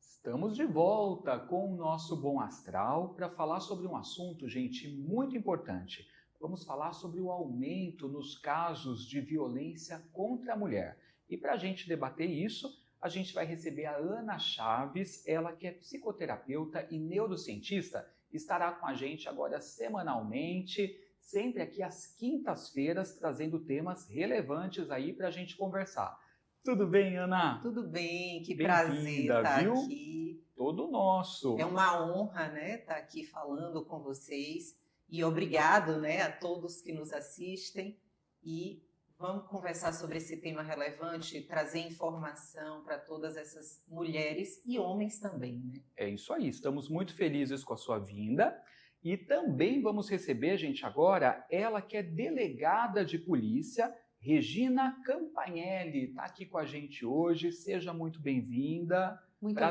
Estamos de volta com o nosso Bom Astral para falar sobre um assunto, gente, muito importante. Vamos falar sobre o aumento nos casos de violência contra a mulher. E para a gente debater isso, a gente vai receber a Ana Chaves, ela que é psicoterapeuta e neurocientista, estará com a gente agora semanalmente, sempre aqui às quintas-feiras, trazendo temas relevantes aí para a gente conversar. Tudo bem, Ana? Tudo bem, que prazer estar aqui. Todo nosso. É uma honra, né, estar aqui falando com vocês e obrigado, né, a todos que nos assistem e vamos conversar sobre esse tema relevante, trazer informação para todas essas mulheres e homens também, né? É isso aí, estamos muito felizes com a sua vinda e também vamos receber, gente, agora ela que é delegada de polícia, Regina Campanelli, está aqui com a gente hoje, seja muito bem-vinda. Muito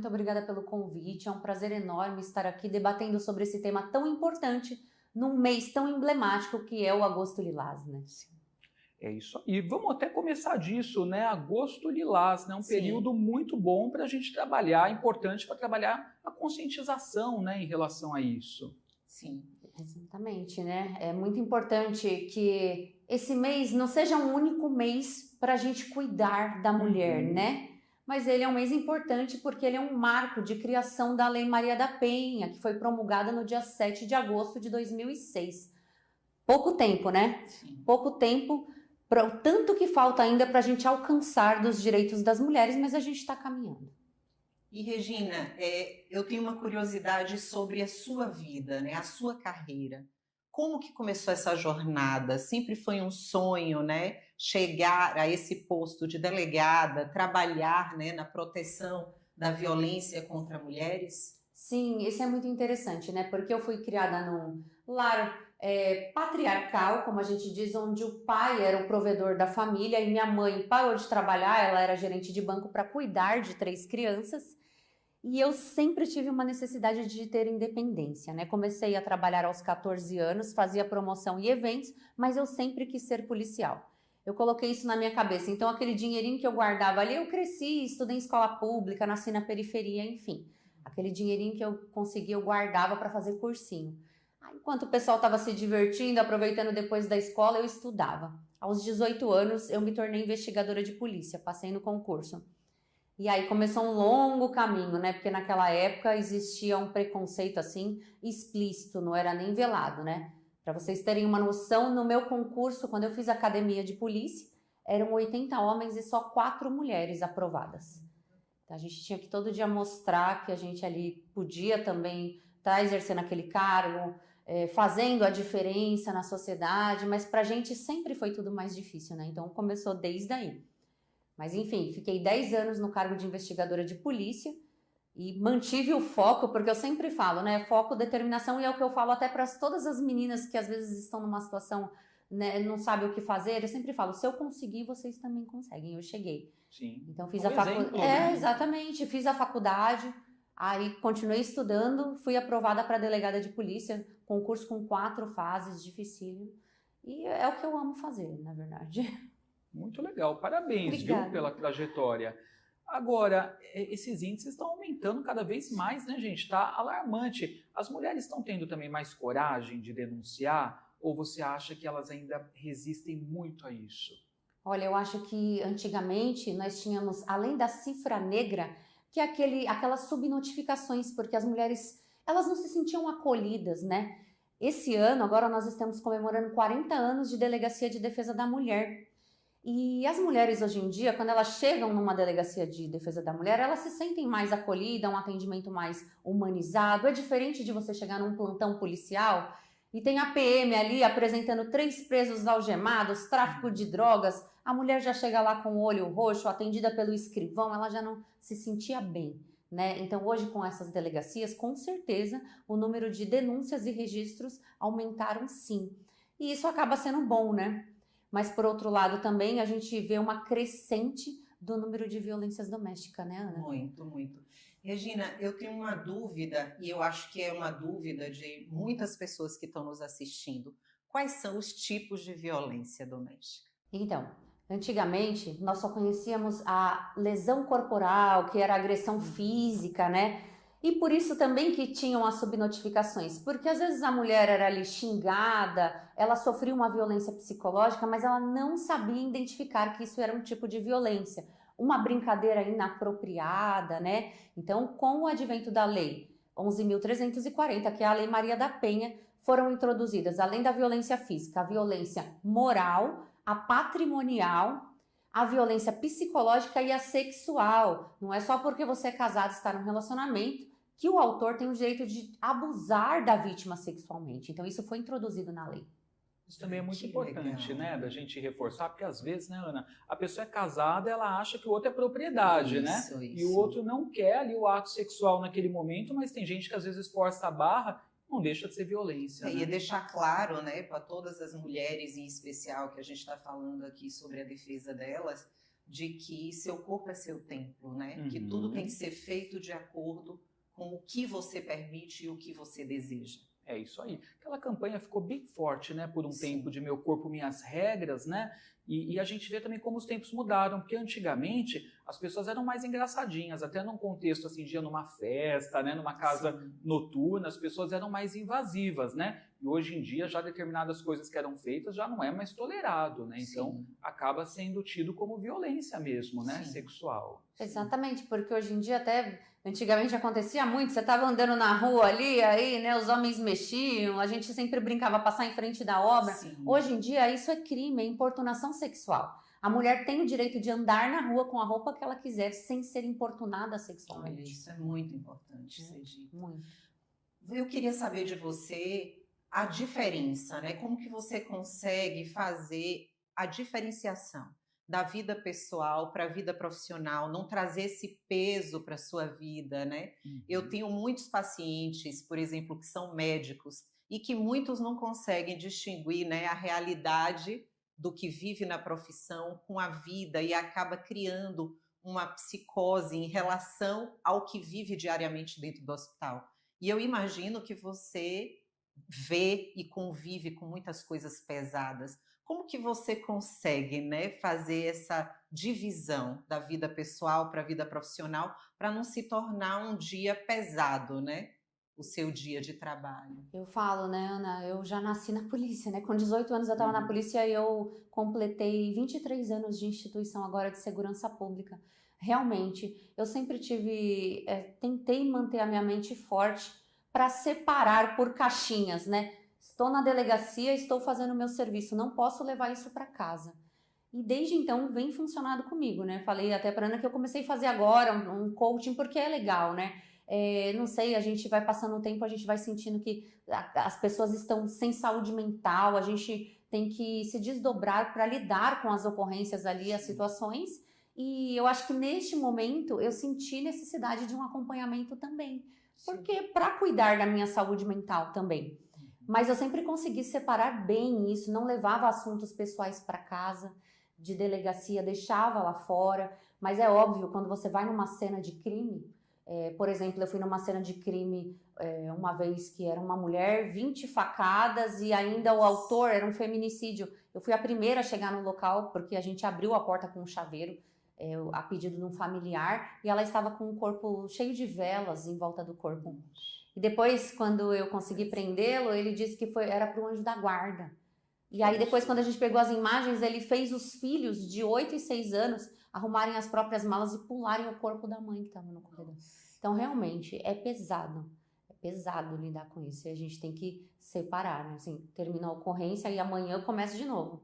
obrigada pelo convite, é um prazer enorme estar aqui debatendo sobre esse tema tão importante num mês tão emblemático que é o Agosto Lilás, né? É isso aí, vamos até começar disso, né? Agosto Lilás, né? Um período muito bom para a gente trabalhar, importante para trabalhar a conscientização, né, em relação a isso. Sim, exatamente, né? É muito importante que esse mês não seja um único mês para a gente cuidar da mulher, né? Mas ele é um mês importante porque ele é um marco de criação da Lei Maria da Penha, que foi promulgada no dia 7 de agosto de 2006. Pouco tempo, né? Sim. Pouco tempo, tanto que falta ainda para a gente alcançar dos direitos das mulheres, mas a gente está caminhando. E Regina, eu tenho uma curiosidade sobre a sua vida, né? A sua carreira. Como que começou essa jornada? Sempre foi um sonho, né? Chegar a esse posto de delegada, trabalhar, né, na proteção da violência contra mulheres? Sim, isso é muito interessante, né? Porque eu fui criada num lar patriarcal, como a gente diz, onde o pai era o provedor da família e minha mãe parou de trabalhar, ela era gerente de banco para cuidar de 3 crianças. E eu sempre tive uma necessidade de ter independência, né? Comecei a trabalhar aos 14 anos, fazia promoção e eventos, mas eu sempre quis ser policial. Eu coloquei isso na minha cabeça. Então, aquele dinheirinho que eu guardava ali, eu cresci, estudei em escola pública, nasci na periferia, enfim. Aquele dinheirinho que eu conseguia, eu guardava para fazer cursinho. Aí, enquanto o pessoal estava se divertindo, aproveitando depois da escola, eu estudava. Aos 18 anos, eu me tornei investigadora de polícia, passei no concurso. E aí começou um longo caminho, né? Porque naquela época existia um preconceito assim explícito, não era nem velado, né? Para vocês terem uma noção, no meu concurso, quando eu fiz academia de polícia, eram 80 homens e só 4 mulheres aprovadas. Então a gente tinha que todo dia mostrar que a gente ali podia também estar exercendo aquele cargo, fazendo a diferença na sociedade, mas pra gente sempre foi tudo mais difícil, né? Então começou desde aí. Mas enfim, fiquei 10 anos no cargo de investigadora de polícia e mantive o foco, porque eu sempre falo, né? Foco, determinação, e é o que eu falo até para todas as meninas que às vezes estão numa situação, né, não sabem o que fazer. Eu sempre falo, se eu conseguir, vocês também conseguem. Eu cheguei. Sim. Então fiz a faculdade. Né? Exatamente. Fiz a faculdade, aí continuei estudando, fui aprovada para delegada de polícia, concurso com 4 fases, dificílimo. E é o que eu amo fazer, na verdade. Muito legal, parabéns, Obrigada. Viu, pela trajetória. Agora, esses índices estão aumentando cada vez mais, né, gente? Está alarmante. As mulheres estão tendo também mais coragem de denunciar ou você acha que elas ainda resistem muito a isso? Olha, eu acho que antigamente nós tínhamos, além da cifra negra, que é aquelas subnotificações, porque as mulheres, elas não se sentiam acolhidas, né? Esse ano, agora nós estamos comemorando 40 anos de Delegacia de Defesa da Mulher. E as mulheres hoje em dia, quando elas chegam numa delegacia de defesa da mulher, elas se sentem mais acolhidas, um atendimento mais humanizado. É diferente de você chegar num plantão policial e tem a PM ali apresentando 3 presos algemados, tráfico de drogas. A mulher já chega lá com o olho roxo, atendida pelo escrivão, ela já não se sentia bem, né? Então hoje com essas delegacias, com certeza, o número de denúncias e registros aumentaram sim. E isso acaba sendo bom, né? Mas, por outro lado, também a gente vê uma crescente do número de violências domésticas, né, Ana? Muito, muito. Regina, eu tenho uma dúvida, e eu acho que é uma dúvida de muitas pessoas que estão nos assistindo. Quais são os tipos de violência doméstica? Então, antigamente nós só conhecíamos a lesão corporal, que era agressão física, né? E por isso também que tinham as subnotificações, porque às vezes a mulher era ali xingada, ela sofria uma violência psicológica, mas ela não sabia identificar que isso era um tipo de violência, uma brincadeira inapropriada, né? Então, com o advento da lei 11.340, que é a Lei Maria da Penha, foram introduzidas, além da violência física, a violência moral, a patrimonial, a violência psicológica e a sexual. Não é só porque você é casado e está num relacionamento que o autor tem o direito de abusar da vítima sexualmente. Então, isso foi introduzido na lei. Isso também é muito Que importante, legal. né, da gente reforçar, porque às vezes, né, Ana, a pessoa é casada, ela acha que o outro é propriedade, né? Isso, E o outro não quer ali o ato sexual naquele momento, mas tem gente que às vezes força a barra, não deixa de ser violência, E né? deixar claro, né, para todas as mulheres em especial que a gente está falando aqui sobre a defesa delas, de que seu corpo é seu templo, né? Que tudo tem que ser feito de acordo com o que você permite e o que você deseja. É isso aí. Aquela campanha ficou bem forte, né, por um Sim. tempo de Meu Corpo, Minhas Regras, né? E a gente vê também como os tempos mudaram, porque antigamente as pessoas eram mais engraçadinhas, até num contexto assim, de ir numa festa, né, numa casa Sim. noturna, as pessoas eram mais invasivas, né? E hoje em dia já determinadas coisas que eram feitas já não é mais tolerado, né? Então Sim. acaba sendo tido como violência mesmo, né, Sim. sexual. Exatamente, porque hoje em dia até, antigamente acontecia muito, você estava andando na rua ali, aí, né, os homens mexiam, a gente sempre brincava passar em frente da obra. Sim. Hoje em dia isso é crime, é importunação sexual. A mulher tem o direito de andar na rua com a roupa que ela quiser, sem ser importunada Olha, sexualmente. isso é muito importante ser dito. Muito. Eu queria saber de você a diferença, né? Como que você consegue fazer a diferenciação da vida pessoal para a vida profissional, não trazer esse peso para a sua vida, né? Eu tenho muitos pacientes, por exemplo, que são médicos e que muitos não conseguem distinguir, né, a realidade do que vive na profissão com a vida e acaba criando uma psicose em relação ao que vive diariamente dentro do hospital. E eu imagino que você vê e convive com muitas coisas pesadas. Como que você consegue, né, fazer essa divisão da vida pessoal para a vida profissional para não se tornar um dia pesado, né? O seu dia de trabalho. Eu falo, né, Ana, eu já nasci na polícia, né? Com 18 anos eu estava na Uhum. polícia e eu completei 23 anos de instituição agora de segurança pública. Realmente, eu sempre tentei manter a minha mente forte para separar por caixinhas, né? Estou na delegacia, estou fazendo o meu serviço, não posso levar isso para casa. E desde então vem funcionado comigo, né? Falei até para Ana que eu comecei a fazer agora um coaching porque é legal, né? Não sei, a gente vai passando o tempo, a gente vai sentindo que as pessoas estão sem saúde mental, a gente tem que se desdobrar para lidar com as ocorrências ali, as situações. E eu acho que neste momento eu senti necessidade de um acompanhamento também, porque para cuidar da minha saúde mental também. Mas eu sempre consegui separar bem isso, não levava assuntos pessoais para casa, de delegacia, deixava lá fora. Mas é óbvio, quando você vai numa cena de crime, por exemplo, eu fui numa cena de crime uma vez que era uma mulher, 20 facadas e ainda o autor era um feminicídio. Eu fui a primeira a chegar no local porque a gente abriu a porta com um chaveiro, a pedido de um familiar, e ela estava com o corpo cheio de velas em volta do corpo. E depois, quando eu consegui prendê-lo, ele disse que era para o anjo da guarda. E aí depois, quando a gente pegou as imagens, ele fez os filhos de 8 e 6 anos arrumarem as próprias malas e pularem o corpo da mãe que estava no corredor. Então, realmente, é pesado lidar com isso. E a gente tem que separar, né? Assim, termina a ocorrência e amanhã eu começo de novo.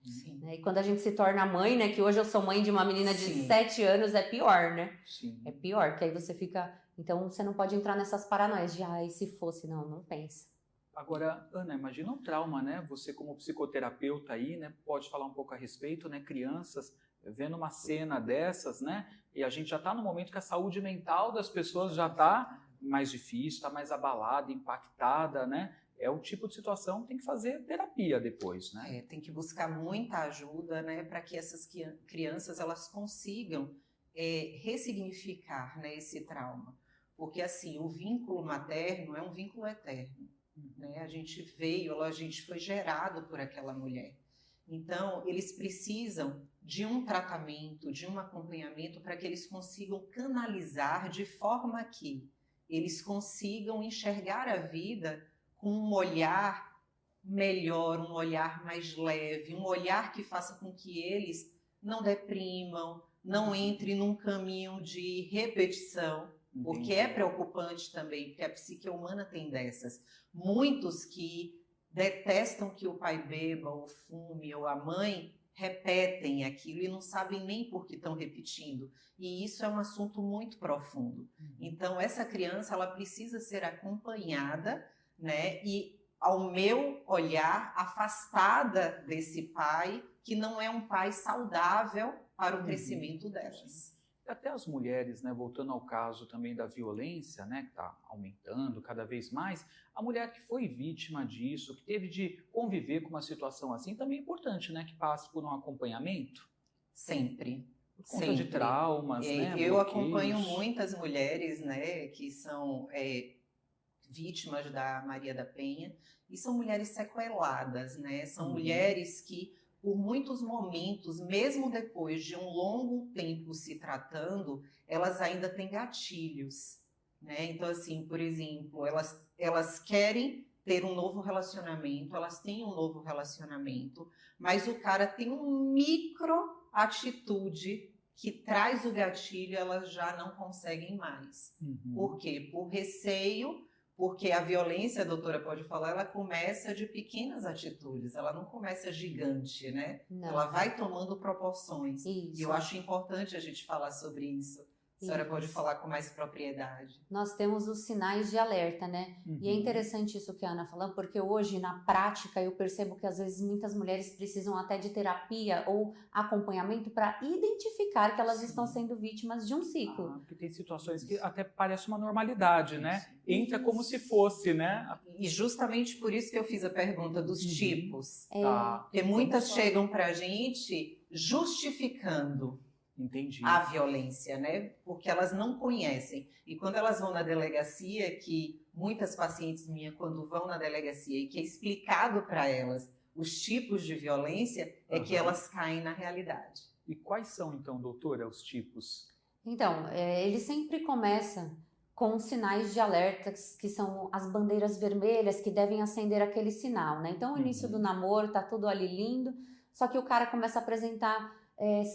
Sim. Né? E quando a gente se torna mãe, né? Que hoje eu sou mãe de uma menina de Sim. 7 anos, é pior, né? Sim. É pior, que aí você fica... Então, você não pode entrar nessas paranoias de, e se fosse? Não pensa. Agora, Ana, imagina um trauma, né? Você como psicoterapeuta aí, né, pode falar um pouco a respeito, né? Crianças vendo uma cena dessas, né? E a gente já está no momento que a saúde mental das pessoas já está mais difícil, está mais abalada, impactada, né? é o tipo de situação que tem que fazer terapia depois, né? Tem que buscar muita ajuda, né, para que essas crianças elas consigam ressignificar, né, esse trauma. Porque, assim, o vínculo materno é um vínculo eterno, né? A gente foi gerado por aquela mulher. Então, eles precisam de um tratamento, de um acompanhamento para que eles consigam canalizar de forma que eles consigam enxergar a vida com um olhar melhor, um olhar mais leve, um olhar que faça com que eles não deprimam, não entrem num caminho de repetição, porque é preocupante também, porque a psique humana tem dessas. Muitos que detestam que o pai beba ou fume, ou a mãe, repetem aquilo e não sabem nem por que estão repetindo. E isso é um assunto muito profundo. Então, essa criança, ela precisa ser acompanhada, né? E, ao meu olhar, afastada desse pai, que não é um pai saudável para o crescimento delas. Até as mulheres, né, voltando ao caso também da violência, né, que está aumentando cada vez mais, a mulher que foi vítima disso, que teve de conviver com uma situação assim, também é importante, né, que passe por um acompanhamento. Sempre. Por conta de traumas, né, eu bloqueios. acompanho muitas mulheres, né, que são vítimas da Maria da Penha, e são mulheres sequeladas, né, são mulheres que por muitos momentos, mesmo depois de um longo tempo se tratando, elas ainda têm gatilhos, né? Então, assim, por exemplo, elas querem ter um novo relacionamento, elas têm um novo relacionamento, mas o cara tem uma micro atitude que traz o gatilho, elas já não conseguem mais. Por quê? Por receio. Porque a violência, a doutora pode falar, ela começa de pequenas atitudes, ela não começa gigante, né? Não. Ela vai tomando proporções. Isso. E eu acho importante a gente falar sobre isso. A senhora pode falar com mais propriedade. Nós temos os sinais de alerta, né? E é interessante isso que a Ana falou, porque hoje, na prática, eu percebo que às vezes muitas mulheres precisam até de terapia ou acompanhamento para identificar que elas estão sendo vítimas de um ciclo. Porque tem situações que até parece uma normalidade, né? Entra como se fosse, né? E justamente por isso que eu fiz a pergunta dos tipos. Porque muitas chegam para a gente justificando a violência, né? Porque elas não conhecem. E quando elas vão na delegacia, que muitas pacientes minhas, quando vão na delegacia e que é explicado para elas os tipos de violência, é que elas caem na realidade. E quais são, então, doutora, os tipos? Então, ele sempre começa com sinais de alerta, que são as bandeiras vermelhas que devem acender aquele sinal, né? Então, o início do namoro, tá tudo ali lindo, só que o cara começa a apresentar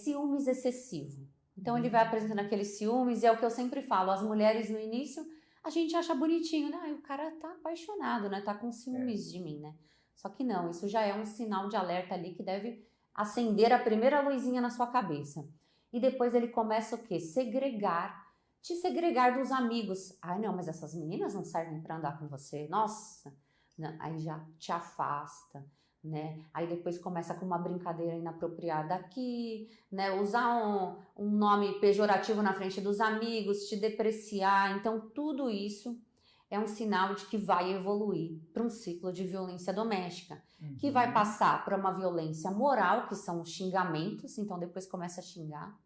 ciúmes excessivo. Então ele vai apresentando aqueles ciúmes, e é o que eu sempre falo, as mulheres no início, a gente acha bonitinho, né? O cara tá apaixonado, né? Tá com ciúmes de mim, né? Só que não, isso já é um sinal de alerta ali que deve acender a primeira luzinha na sua cabeça. E depois ele começa o quê? Te segregar dos amigos. Ai, não, mas essas meninas não servem para andar com você. Nossa! Não, aí já te afasta. Né? Aí depois começa com uma brincadeira inapropriada aqui, né? Usar um nome pejorativo na frente dos amigos, te depreciar. Então, tudo isso é um sinal de que vai evoluir para um ciclo de violência doméstica, que vai passar para uma violência moral, que são os xingamentos. Então, depois começa a xingar.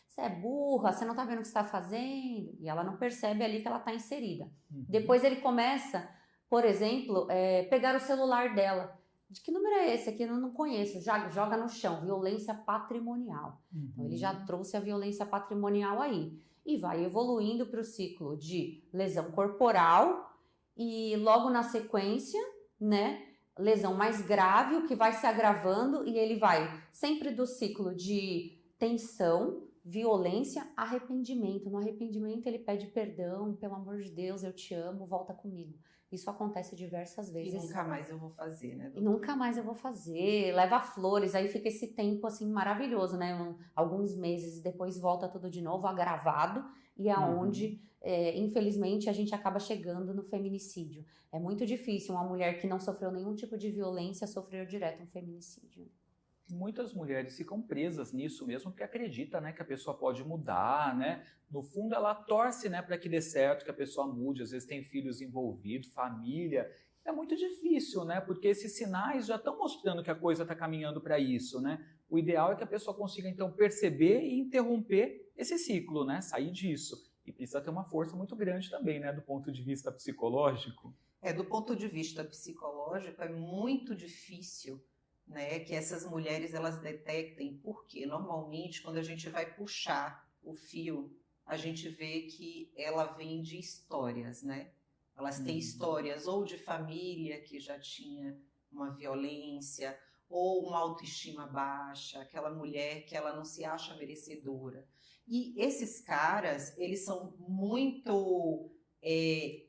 Você é burra, você não tá vendo o que você está fazendo. E ela não percebe ali que ela está inserida. Depois ele começa, por exemplo, pegar o celular dela. De que número é esse aqui? Eu não conheço. Joga no chão. Violência patrimonial. Então, ele já trouxe a violência patrimonial aí. E vai evoluindo para o ciclo de lesão corporal e logo na sequência, né, lesão mais grave, o que vai se agravando, e ele vai sempre do ciclo de tensão, violência, arrependimento. No arrependimento ele pede perdão, pelo amor de Deus, eu te amo, volta comigo. Isso acontece diversas vezes. E nunca mais eu vou fazer, né? E nunca mais eu vou fazer. Leva flores, aí fica esse tempo assim maravilhoso, né? Alguns meses e depois volta tudo de novo agravado, e aonde, infelizmente, a gente acaba chegando no feminicídio. É muito difícil uma mulher que não sofreu nenhum tipo de violência sofrer direto um feminicídio. Muitas mulheres ficam presas nisso mesmo, porque acredita, né, que a pessoa pode mudar, né? No fundo, ela torce, né, para que dê certo, que a pessoa mude. Às vezes tem filhos envolvidos, família, É muito difícil, né? Porque esses sinais já estão mostrando que a coisa está caminhando para isso, né? O ideal é que a pessoa consiga, então, perceber e interromper esse ciclo, né? Sair disso. E precisa ter uma força muito grande também, né? Do ponto de vista psicológico. Do ponto de vista psicológico, é muito difícil, né, que essas mulheres elas detectem, porque normalmente quando a gente vai puxar o fio, a gente vê que ela vem de histórias, né? Elas têm histórias ou de família que já tinha uma violência, ou uma autoestima baixa, aquela mulher que ela não se acha merecedora. E esses caras, eles são muito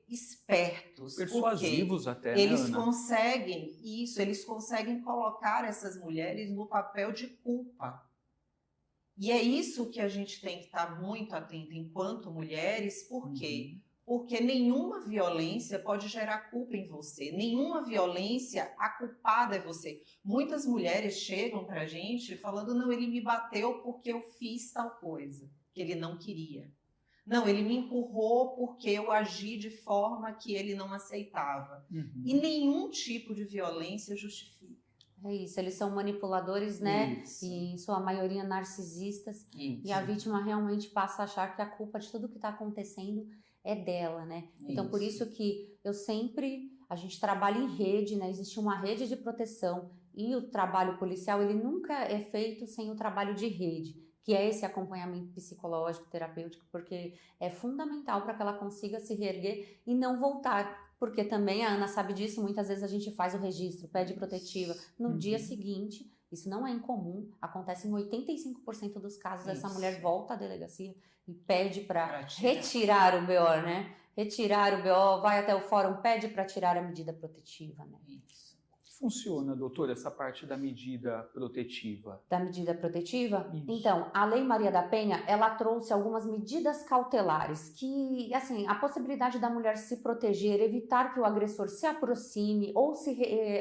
espertos. Persuasivos até, né, eles Ana? conseguem isso, eles conseguem colocar essas mulheres no papel de culpa. E é isso que a gente tem que estar muito atento enquanto mulheres, por quê? Porque nenhuma violência pode gerar culpa em você. Nenhuma violência, a culpada é você. Muitas mulheres chegam pra gente falando, não, ele me bateu porque eu fiz tal coisa, que ele não queria. Não, ele me empurrou porque eu agi de forma que ele não aceitava. E nenhum tipo de violência justifica. É isso, eles são manipuladores, né? Isso. E em sua maioria narcisistas. Isso. E a vítima realmente passa a achar que a culpa de tudo que está acontecendo é dela, né? Então, por isso que a gente trabalha em rede, né? Existe uma rede de proteção e o trabalho policial, ele nunca é feito sem o trabalho de rede, que é esse acompanhamento psicológico, terapêutico, porque é fundamental para que ela consiga se reerguer e não voltar. Porque também, a Ana sabe disso, muitas vezes a gente faz o registro, pede protetiva. No dia seguinte, isso não é incomum, acontece em 85% dos casos, essa mulher volta à delegacia e pede para retirar o BO, né? Retirar o BO, vai até o fórum, pede para tirar a medida protetiva, né? Isso. Funciona, doutora, essa parte da medida protetiva? Da medida protetiva? Isso. Então, a Lei Maria da Penha, ela trouxe algumas medidas cautelares que, assim, a possibilidade da mulher se proteger, evitar que o agressor se aproxime ou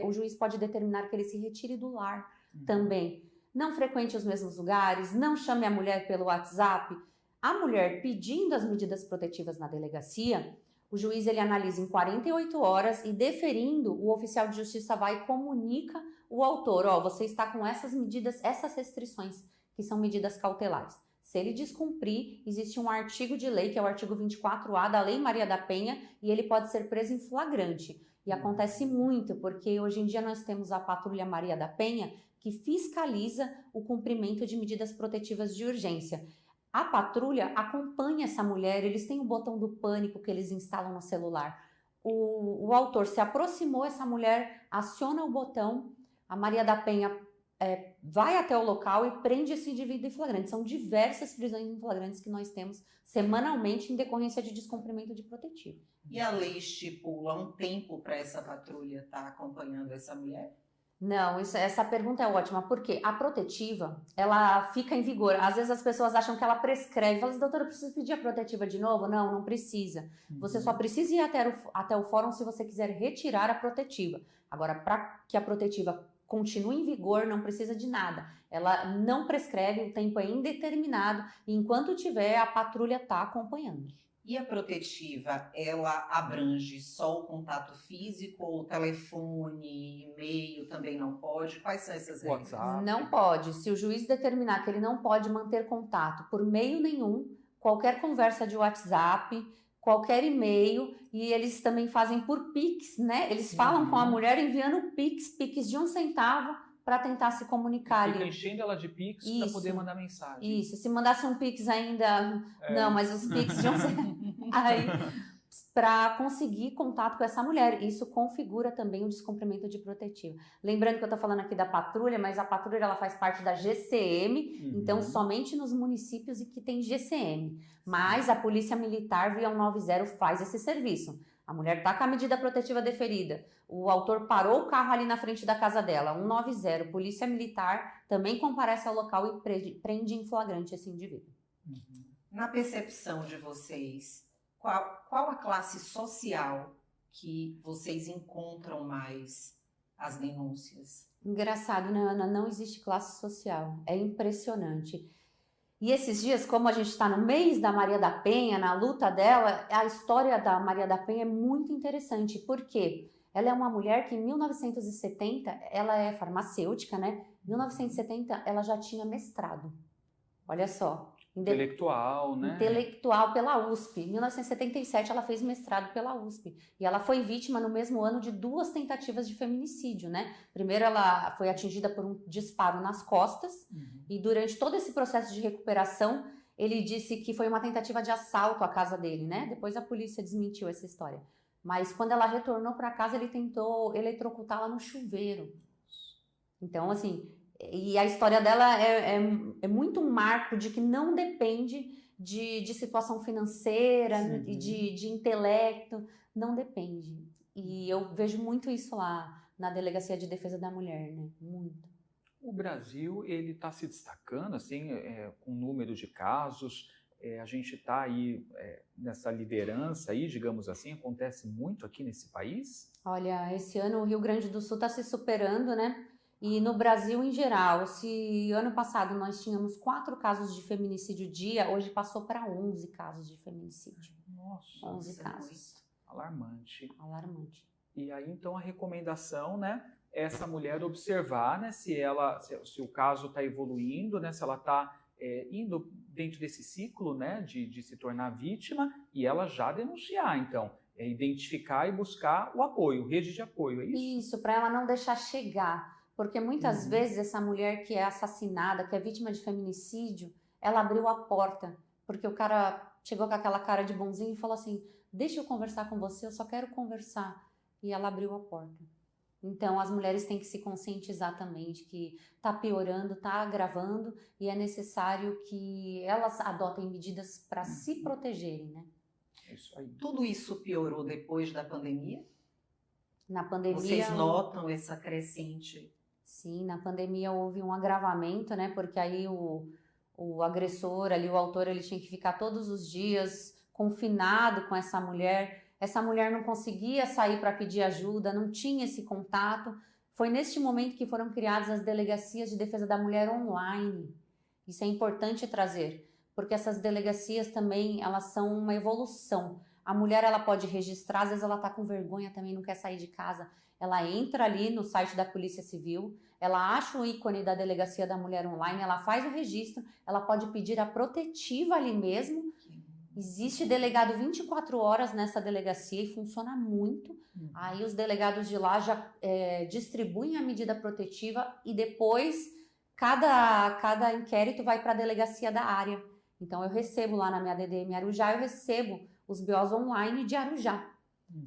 o juiz pode determinar que ele se retire do lar também. Não frequente os mesmos lugares, não chame a mulher pelo WhatsApp. A mulher pedindo as medidas protetivas na delegacia, o juiz ele analisa em 48 horas e deferindo, o oficial de justiça vai e comunica o autor, você está com essas medidas, essas restrições, que são medidas cautelares. Se ele descumprir, existe um artigo de lei, que é o artigo 24A da Lei Maria da Penha, e ele pode ser preso em flagrante. E acontece muito, porque hoje em dia nós temos a Patrulha Maria da Penha, que fiscaliza o cumprimento de medidas protetivas de urgência. A patrulha acompanha essa mulher, eles têm o botão do pânico que eles instalam no celular. O autor se aproximou, essa mulher aciona o botão, a Maria da Penha vai até o local e prende esse indivíduo em flagrante. São diversas prisões em flagrantes que nós temos semanalmente em decorrência de descumprimento de protetivo. E a lei estipula um tempo para essa patrulha estar acompanhando essa mulher? Não, essa pergunta é ótima, porque a protetiva, ela fica em vigor. Às vezes as pessoas acham que ela prescreve. Falam assim, doutora, eu preciso pedir a protetiva de novo? Não, não precisa. Você só precisa ir até o fórum se você quiser retirar a protetiva. Agora, para que a protetiva continue em vigor, não precisa de nada. Ela não prescreve, o tempo é indeterminado, e enquanto tiver, a patrulha está acompanhando. E a protetiva, ela abrange só o contato físico, ou telefone, e-mail também não pode? Quais são essas regras? WhatsApp? Não pode. Se o juiz determinar que ele não pode manter contato por meio nenhum, qualquer conversa de WhatsApp, qualquer e-mail, e eles também fazem por Pix, né? Eles falam com a mulher enviando Pix de 1 centavo, para tentar se comunicar Fica ali. enchendo ela de Pix para poder mandar mensagem. Isso, se mandasse um Pix ainda... Não, mas os Pix de 1 centavo... Aí, para conseguir contato com essa mulher. Isso configura também o descumprimento de protetiva. Lembrando que eu estou falando aqui da patrulha, mas a patrulha ela faz parte da GCM, então somente nos municípios que tem GCM. Mas a Polícia Militar via 190 faz esse serviço. A mulher está com a medida protetiva deferida, o autor parou o carro ali na frente da casa dela, 190, Polícia Militar também comparece ao local e prende em flagrante esse indivíduo. Na percepção de vocês, qual a classe social que vocês encontram mais as denúncias? Engraçado, né, Ana? Não existe classe social. É impressionante. E esses dias, como a gente está no mês da Maria da Penha, na luta dela, a história da Maria da Penha é muito interessante, porque Ela é uma mulher que em 1970, ela é farmacêutica, né? Em 1970, ela já tinha mestrado. Olha só. Intelectual, né? Intelectual pela USP. Em 1977, ela fez mestrado pela USP. E ela foi vítima no mesmo ano de 2 tentativas de feminicídio, né? Primeiro, ela foi atingida por um disparo nas costas. E durante todo esse processo de recuperação, ele disse que foi uma tentativa de assalto à casa dele, né? Depois a polícia desmentiu essa história. Mas quando ela retornou para casa, ele tentou eletrocutá-la no chuveiro. Então, assim, e a história dela é muito um marco de que não depende de situação financeira e de intelecto, não depende. E eu vejo muito isso lá na Delegacia de Defesa da Mulher, né? Muito. O Brasil, ele está se destacando, assim, com o número de casos, a gente está aí nessa liderança aí, digamos assim, acontece muito aqui nesse país? Olha, esse ano o Rio Grande do Sul está se superando, né? E no Brasil em geral, se ano passado nós tínhamos 4 casos de feminicídio dia, hoje passou para 11 casos de feminicídio. Nossa, 11 casos. Alarmante. Alarmante. E aí, então, a recomendação, né, é essa mulher observar, né, se o caso está evoluindo, né, se ela está indo dentro desse ciclo, né, de se tornar vítima, e ela já denunciar, então, identificar e buscar o apoio, rede de apoio, é isso? Isso, para ela não deixar chegar. Porque muitas vezes essa mulher que é assassinada, que é vítima de feminicídio, ela abriu a porta. Porque o cara chegou com aquela cara de bonzinho e falou assim, deixa eu conversar com você, eu só quero conversar. E ela abriu a porta. Então as mulheres têm que se conscientizar também de que está piorando, está agravando e é necessário que elas adotem medidas para se protegerem, né? É isso aí. Tudo isso piorou depois da pandemia? Na pandemia... Vocês notam essa crescente? Sim, na pandemia houve um agravamento, né? Porque aí o agressor ali, o autor, ele tinha que ficar todos os dias confinado com essa mulher. Essa mulher não conseguia sair para pedir ajuda, não tinha esse contato. Foi neste momento que foram criadas as delegacias de defesa da mulher online. Isso é importante trazer, porque essas delegacias também, elas são uma evolução. A mulher, ela pode registrar, às vezes ela está com vergonha também, não quer sair de casa. Ela entra ali no site da Polícia Civil, ela acha o ícone da Delegacia da Mulher Online, ela faz o registro, ela pode pedir a protetiva ali mesmo. Existe delegado 24 horas nessa delegacia e funciona muito. Aí os delegados de lá já distribuem a medida protetiva e depois cada inquérito vai para a delegacia da área. Então eu recebo lá na minha DDM Arujá, eu recebo os BOs online de Arujá.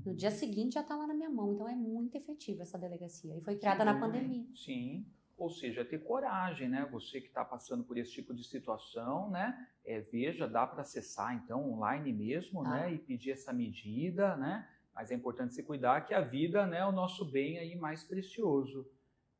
No dia seguinte já está lá na minha mão. Então é muito efetiva essa delegacia. E foi criada na pandemia. Sim, ou seja, ter coragem, né? Você que está passando por esse tipo de situação, né? Veja, dá para acessar então online mesmo, né? E pedir essa medida, né? Mas é importante se cuidar que a vida, né, é o nosso bem aí mais precioso.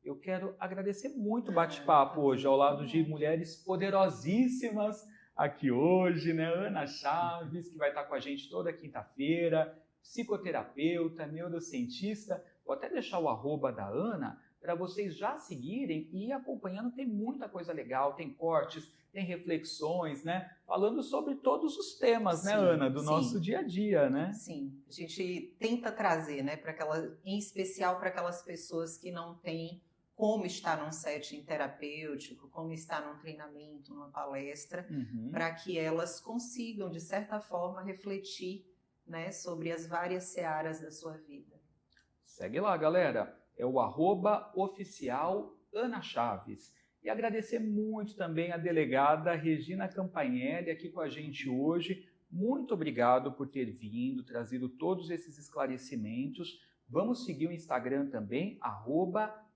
Eu quero agradecer muito o bate-papo hoje ao lado de mulheres poderosíssimas aqui hoje, né? Ana Chaves, que vai estar com a gente toda quinta-feira, psicoterapeuta, neurocientista. Vou até deixar o arroba da Ana para vocês já seguirem e ir acompanhando. Tem muita coisa legal, tem cortes, tem reflexões, né? Falando sobre todos os temas, né, Ana, do nosso dia a dia, né? Sim, a gente tenta trazer, né, em especial para aquelas pessoas que não têm como estar num setting terapêutico, como estar num treinamento, numa palestra, para que elas consigam, de certa forma, refletir, né, sobre as várias searas da sua vida. Segue lá, galera. É o @oficial Ana Chaves. E agradecer muito também a delegada Regina Campanelli aqui com a gente hoje. Muito obrigado por ter vindo, trazido todos esses esclarecimentos. Vamos seguir o Instagram também,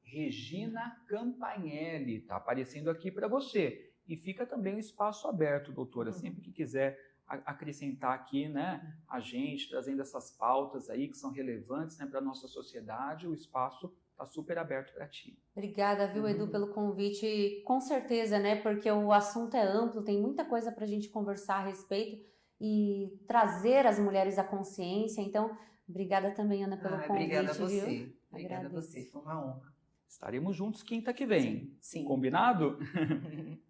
@Regina Campanelli. Está aparecendo aqui para você. E fica também o espaço aberto, doutora, sempre que quiser acrescentar aqui, né, a gente, trazendo essas pautas aí que são relevantes, né, para a nossa sociedade, o espaço está super aberto para ti. Obrigada, viu, Edu, pelo convite. Com certeza, né, porque o assunto é amplo, tem muita coisa para a gente conversar a respeito e trazer as mulheres à consciência. Então, obrigada também, Ana, pelo convite, obrigada a você. viu? Obrigada a você, foi uma honra. Estaremos juntos quinta que vem. Sim. Combinado?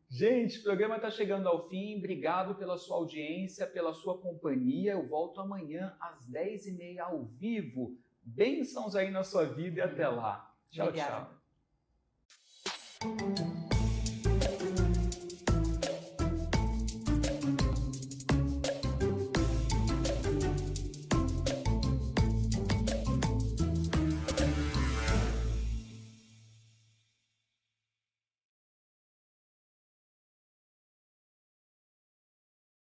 Gente, o programa está chegando ao fim. Obrigado pela sua audiência, pela sua companhia. Eu volto amanhã às 10h30 ao vivo. Bênçãos aí na sua vida e até lá. Tchau, Obrigada. tchau.